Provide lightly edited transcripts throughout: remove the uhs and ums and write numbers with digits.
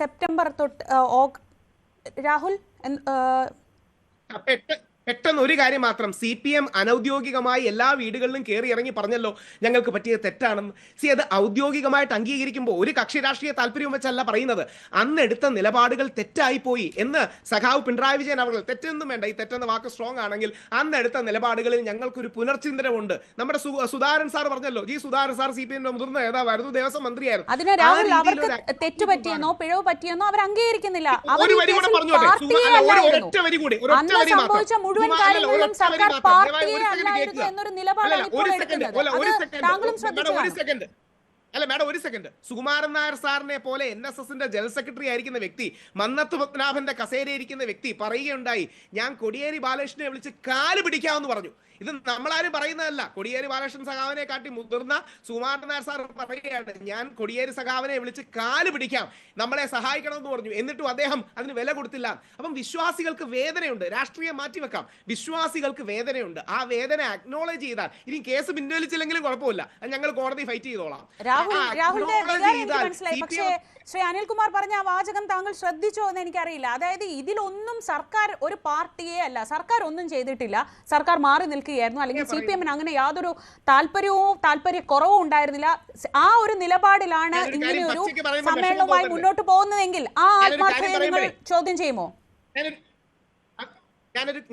September തൊട്ട് രാഹുൽ പെട്ടെന്ന് ഒരു കാര്യം മാത്രം, CPM അനൌദ്യോഗികമായി എല്ലാ വീടുകളിലും കയറി ഇറങ്ങി പറഞ്ഞല്ലോ ഞങ്ങൾക്ക് പറ്റിയത് തെറ്റാണെന്ന്. അത് ഔദ്യോഗികമായിട്ട് അംഗീകരിക്കുമ്പോൾ ഒരു കക്ഷി രാഷ്ട്രീയ താല്പര്യം വെച്ചല്ല പറയുന്നത്, അന്ന് എടുത്ത നിലപാടുകൾ തെറ്റായി പോയി എന്ന് സഖാവ് പിണറായി വിജയൻ അവർ, തെറ്റൊന്നും വേണ്ട, ഈ തെറ്റെന്ന വാക്ക് സ്ട്രോങ് ആണെങ്കിൽ, അന്ന് എടുത്ത നിലപാടുകളിൽ ഞങ്ങൾക്കൊരു പുനർചിന്തനമുണ്ട്. നമ്മുടെ സുധാകരൻ സാർ പറഞ്ഞല്ലോ, സുധാകരൻ സാർ CPM മുതിർന്ന നേതാവായിരുന്നു, ദേവസ്വം മന്ത്രിയായിരുന്നു. അതിന് രാഹുൽ അവർക്ക് തെറ്റു പറ്റിയെന്നോ പിഴവ് പറ്റിയെന്നോ അവർ അംഗീകരിക്കുന്നില്ല. ഒരു വരി കൂടെ പറഞ്ഞോട്ടെ, ഒരൊറ്റ വരി കൂടി, ഒരൊറ്റ വരി മാത്രം. സർക്കാർ പാർട്ടിയെ അല്ലായിരുന്നു എന്നൊരു നിലപാടാണ് ഇപ്പോൾ എടുക്കുന്നത്. താങ്കളും ശ്രദ്ധിച്ചതാണ്. അല്ല മാഡം, ഒരു സെക്കൻഡ്. സുകുമാരൻ നായർ സാറിനെ പോലെ NSSന്റെ ജനറൽ സെക്രട്ടറി ആയിരിക്കുന്ന വ്യക്തി, മന്നത്ത് പത്മനാഭന്റെ കസേരയിരിക്കുന്ന വ്യക്തി പറയുകയുണ്ടായി, ഞാൻ കോടിയേരി ബാലകൃഷ്ണനെ വിളിച്ച് കാല് പിടിക്കാമെന്ന് പറഞ്ഞു. ഇത് നമ്മളാരും പറയുന്നതല്ല, കോടിയേരി ബാലകൃഷ്ണൻ സഖാവിനെ കാട്ടി മുതിർന്ന സുകുമാരൻ നായർ സാർ പറയുകയാണ്, ഞാൻ കോടിയേരി സഖാവിനെ വിളിച്ച് കാല് പിടിക്കാം, നമ്മളെ സഹായിക്കണമെന്ന് പറഞ്ഞു. എന്നിട്ടും അദ്ദേഹം അതിന് വില കൊടുത്തില്ല. അപ്പം വിശ്വാസികൾക്ക് വേദനയുണ്ട്, രാഷ്ട്രീയം മാറ്റിവെക്കാം, വിശ്വാസികൾക്ക് വേദനയുണ്ട്. ആ വേദന അക്നോളജ് ചെയ്താൽ, ഇനി കേസ് പിൻവലിച്ചില്ലെങ്കിലും കുഴപ്പമില്ല, ഞങ്ങൾ കോടതി ഫൈറ്റ് ചെയ്തോളാം. പക്ഷേ ശ്രീ അനിൽകുമാർ പറഞ്ഞ ആ വാചകം താങ്കൾ ശ്രദ്ധിച്ചോ എന്ന് എനിക്കറിയില്ല. അതായത് ഇതിലൊന്നും സർക്കാർ ഒരു പാർട്ടിയെ അല്ല, സർക്കാർ ഒന്നും ചെയ്തിട്ടില്ല, സർക്കാർ മാറി നിൽക്കുകയായിരുന്നു, അല്ലെങ്കിൽ CPM അങ്ങനെ യാതൊരു താല്പര്യക്കുറവും ഉണ്ടായിരുന്നില്ല. ആ ഒരു നിലപാടിലാണ് ഇങ്ങനെയൊരു സമ്മേളനവുമായി മുന്നോട്ട് പോകുന്നതെങ്കിൽ ആ ആത്മാർത്ഥതയെ നിങ്ങൾ ചോദ്യം ചെയ്യുമോ?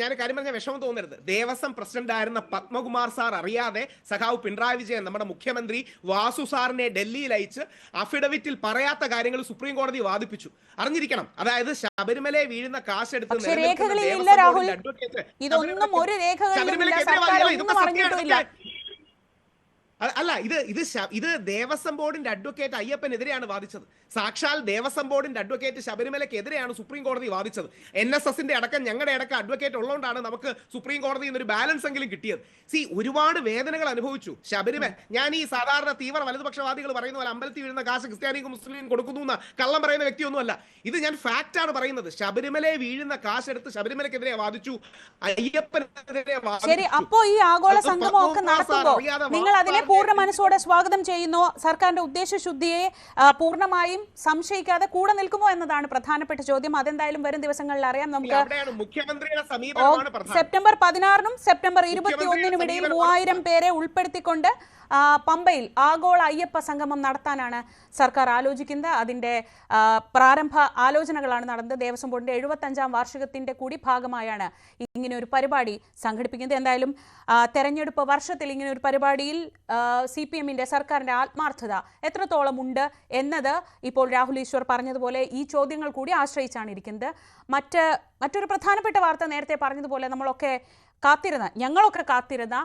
ഞാൻ കാര്യം പറഞ്ഞ വിഷമം തോന്നരുത്. ദേവസ്വം പ്രസിഡന്റ് ആയിരുന്ന പത്മകുമാർ സാർ അറിയാതെ സഖാവ് പിണറായി വിജയൻ നമ്മുടെ മുഖ്യമന്ത്രി വാസു സാറിനെ ഡൽഹിയിൽ അയച്ച് അഫിഡവിറ്റിൽ പറയാത്ത കാര്യങ്ങൾ സുപ്രീം കോടതി വാദിപ്പിച്ചു. അറിഞ്ഞിരിക്കണം. അതായത് ശബരിമല വീഴുന്ന കാശെടുത്ത് അല്ല, ഇത് ദേവസ്വം ബോർഡിന്റെ അഡ്വക്കേറ്റ് അയ്യപ്പനെതിരെയാണ് വാദിച്ചത്. സാക്ഷാൽ ദേവസ്വം ബോർഡിന്റെ അഡ്വക്കേറ്റ് ശബരിമലക്കെതിരെയാണ് സുപ്രീം കോടതി വാദിച്ചത്. NSSന്റെ അടക്കം ഞങ്ങളുടെ അടക്കം അഡ്വക്കേറ്റ് ഉള്ളതുകൊണ്ടാണ് നമുക്ക് സുപ്രീം കോടതിയിൽ നിന്ന് ഒരു ബാലൻസ് എങ്കിലും കിട്ടിയത്. ഒരുപാട് വേദനകൾ അനുഭവിച്ചു ശബരിമല. ഞാൻ ഈ സാധാരണ തീവ്ര വലതുപക്ഷവാദികൾ പറയുന്ന പോലെ അമ്പലത്തിൽ വീഴുന്ന കാശ് ക്രിസ്ത്യാനിക്കും മുസ്ലിം കൊടുക്കുന്നു എന്ന കള്ളം പറയുന്ന വ്യക്തിയൊന്നുമല്ല. ഇത് ഞാൻ ഫാക്റ്റ് ആണ് പറയുന്നത്. ശബരിമലയെ വീഴുന്ന കാശെടുത്ത് ശബരിമലക്കെതിരെ വാദിച്ചു, അയ്യപ്പനെതിരെ വാദിച്ചു. ശരി, അപ്പോ ഈ ആഗോള സംഗമമൊക്കെ നടത്തുമ്പോൾ നിങ്ങൾ അതിനെ പൂർണ്ണ മനസ്സോടെ സ്വാഗതം ചെയ്യുന്നു? സർക്കാരിന്റെ ഉദ്ദേശശുദ്ധിയെ പൂർണ്ണമായും സംശയിക്കാതെ കൂടെ നിൽക്കുമോ എന്നതാണ് പ്രധാനപ്പെട്ട ചോദ്യം. അതെന്തായാലും വരും ദിവസങ്ങളിൽ അറിയാം. നമുക്ക് സെപ്റ്റംബർ 16-നും സെപ്റ്റംബർ 21-നും ഇടയിൽ 3000 പേരെ ഉൾപ്പെടുത്തിക്കൊണ്ട് പമ്പയിൽ ആഗോള അയ്യപ്പ സംഗമം നടത്താനാണ് സർക്കാർ ആലോചിക്കുന്നത്. അതിൻ്റെ പ്രാരംഭ ആലോചനകളാണ് നടന്നത്. ദേവസ്വം ബോർഡിന്റെ 75ാം വാർഷികത്തിന്റെ കൂടി ഭാഗമായാണ് ഇങ്ങനെ ഒരു പരിപാടി സംഘടിപ്പിക്കുന്നത്. എന്തായാലും തെരഞ്ഞെടുപ്പ് വർഷത്തിൽ ഇങ്ങനെ ഒരു പരിപാടിയിൽ CPMന്റെ സർക്കാരിന്റെ ആത്മാർത്ഥത എത്രത്തോളം ഉണ്ട് എന്നത് ഇപ്പോൾ രാഹുൽ ഈശ്വർ പറഞ്ഞതുപോലെ ഈ ചോദ്യങ്ങൾ കൂടി ആശ്രയിച്ചാണ് ഇരിക്കുന്നത്. മറ്റൊരു പ്രധാനപ്പെട്ട വാർത്ത നേരത്തെ പറഞ്ഞതുപോലെ ഞങ്ങളൊക്കെ കാത്തിരുന്ന